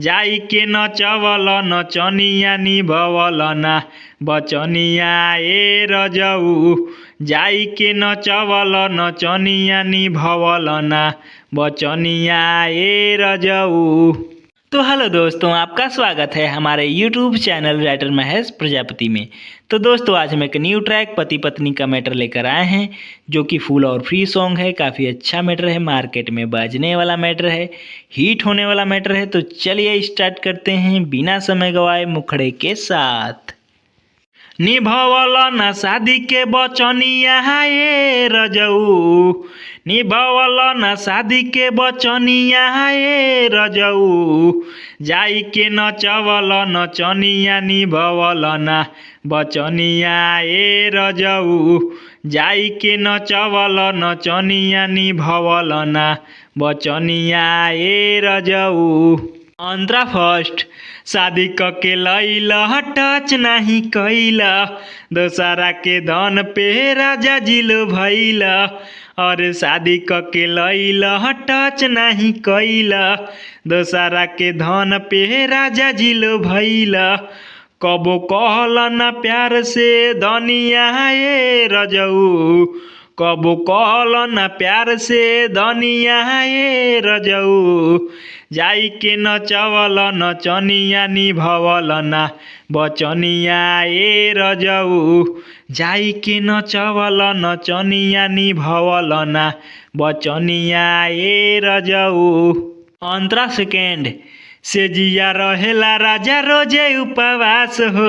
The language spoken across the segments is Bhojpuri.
जाई के नचवल नचनिया निभवल ना बचनिया ए रजऊ। जाई के नचवल नचनिया निभवल ना बचनिया ए रजऊ। तो हेलो दोस्तों, आपका स्वागत है हमारे YouTube channel writer Mahesh Prajapati में। तो दोस्तों, आज हम एक न्यू ट्रैक पति पत्नी का मैटर लेकर आए हैं, जो कि फुल और फ्री सॉन्ग है। काफ़ी अच्छा मैटर है, मार्केट में बाजने वाला मैटर है, हिट होने वाला मैटर है। तो चलिए स्टार्ट करते हैं बिना समय गवाए मुखड़े के साथ। निभवल ना शादी के बचनिया ए रजऊ। निभवल ना शादी के बचनिया ए रजऊ। जाई के नचवल नचनिया निभवल ना बचनिया ए रजऊ। जाई के नचवल नचनिया निभवल ना बचनिया ए रजऊ। अंतरा फर्स्ट, शादी के लैला टच नहीं कैला, दोसरा के धन पे राजा जिल भैला। और शादी के लैला टच नहीं कैला, दोसरा के धन पे राजा जिल भैला। कबो कहल ना प्यार से दनिया ए रजऊ। कबो कहल ना प्यार से दनिया ए रजऊ। जाई के नचवल नचनिया निभवल ना बचनिया ए रजऊ। जाई के नचवल नचनिया निभवल ना बचनिया ए रजऊ। अंतरा सेकेंड, से जिया रहेला राजा रोजे उपवास हो,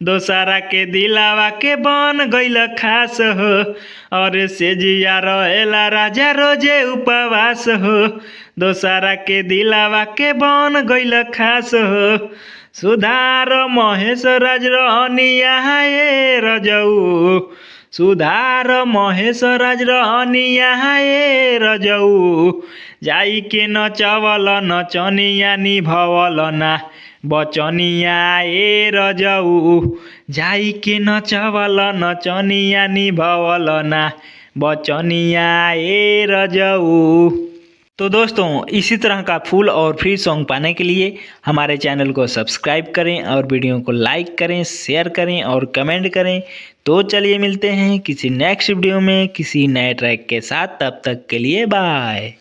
दोसरा के दिलावा के बन गइल खास हो। और से जिया रहेला राजा रोजे उपवास हो, दोसरा के दिलावा के बन गइल खास हो। सुधार महेश राज रहनिया ए रजऊ। सुधार महेश राज रहनिया ए रजऊ। जाई के नचवल नचनिया निभवल ना बचनिया ए रजऊ। जाई के नचवल नचनिया निभवल ना बचनिया ए रजऊ। तो दोस्तों, इसी तरह का फुल और फ्री सॉन्ग पाने के लिए हमारे चैनल को सब्सक्राइब करें और वीडियो को लाइक करें, शेयर करें और कमेंट करें। तो चलिए मिलते हैं किसी नेक्स्ट वीडियो में किसी नए ट्रैक के साथ। तब तक के लिए बाय।